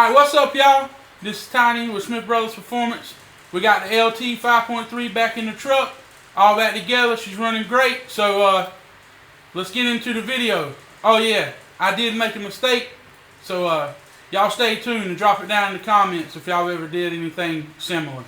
Alright, what's up, y'all? This is Tiny with SmithBrotherz Performance. We got the LT 5.3 back in the truck, all back together. She's running great. So let's get into the video. Oh yeah, I did make a mistake. So y'all stay tuned and drop it down in the comments if y'all ever did anything similar.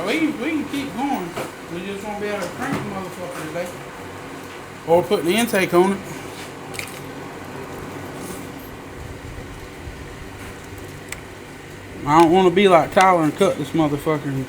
We can keep going. We just won't be able to crank the motherfucker today. Or put the intake on it. I don't want to be like Tyler and cut this motherfucker.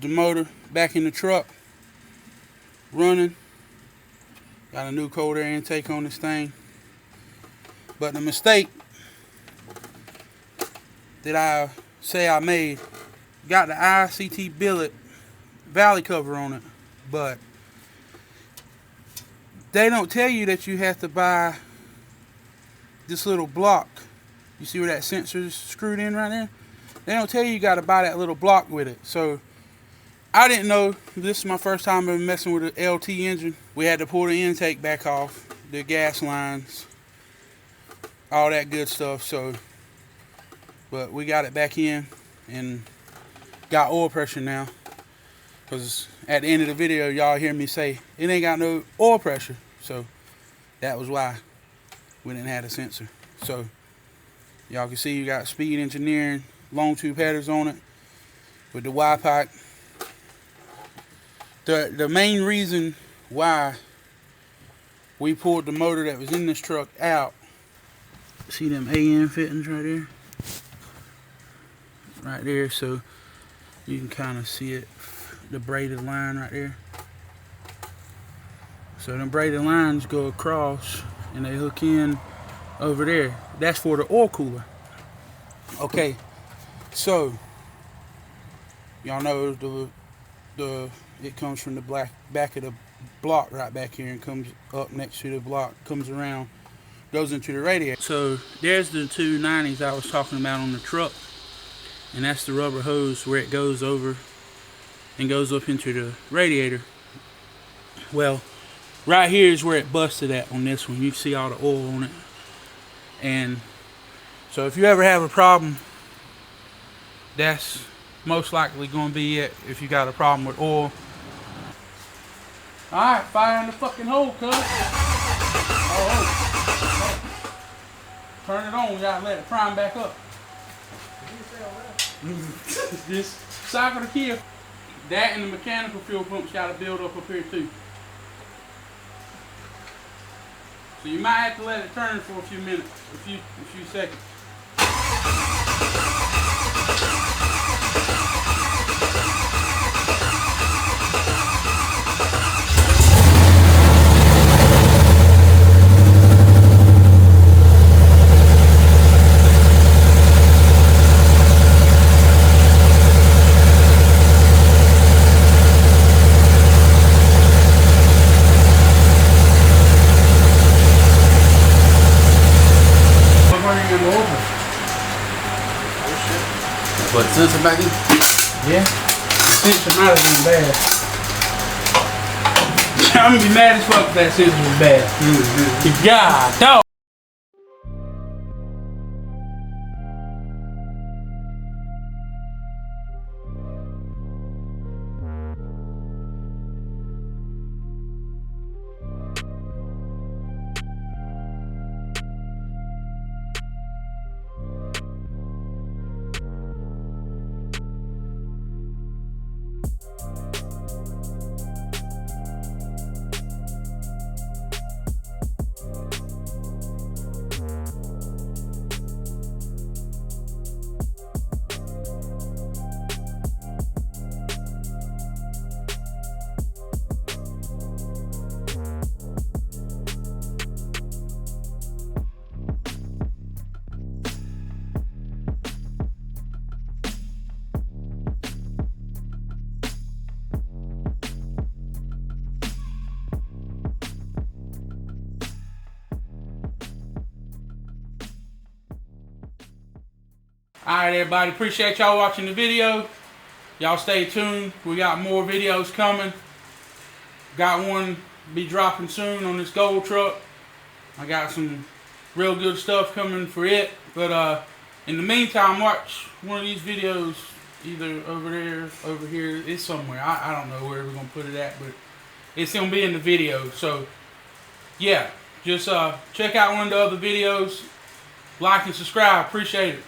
the motor back in the truck, running. Got a new cold air intake on this thing. But the mistake that I say I made, got the ICT billet valley cover on it, but they don't tell you that you have to buy this little block. You see where that sensor is screwed in right there? They don't tell you got to buy that little block with it. So I didn't know. This is my first time ever messing with an LT engine. We had to pull the intake back off, the gas lines, all that good stuff. So, but we got it back in and got oil pressure now. Because at the end of the video, y'all hear me say it ain't got no oil pressure. So that was why we didn't have a sensor. So y'all can see you got Speed Engineering long tube headers on it with the Y-pipe. The main reason why we pulled the motor that was in this truck out, see them AM fittings right there? Right there, so you can kind of see it, the braided line right there. So them braided lines go across and they hook in over there. That's for the oil cooler. Okay, so y'all know it comes from the back of the block right back here and comes up next to the block, comes around, goes into the radiator. So there's the 290s I was talking about on the truck, and that's the rubber hose where it goes over and goes up into the radiator. Well, right here is where it busted at on this one. You see all the oil on it. And so if you ever have a problem, that's most likely going to be it if you got a problem with oil. Alright, fire in the fucking hole, cuz. Oh. Turn it on, you gotta let it prime back up. This cycle to kill. That and the mechanical fuel pumps gotta build up here too. So you might have to let it turn for a few minutes, a few seconds. But sensor back in? Yeah. Sensor might have been bad. I'm gonna be mad as fuck if that sensor was bad. God, dog. Alright everybody, appreciate y'all watching the video. Y'all stay tuned. We got more videos coming. Got one be dropping soon on this gold truck. I got some real good stuff coming for it. But in the meantime, watch one of these videos either over there, over here. It's somewhere. I don't know where we're going to put it at, but it's going to be in the video. So yeah, just check out one of the other videos. Like and subscribe. Appreciate it.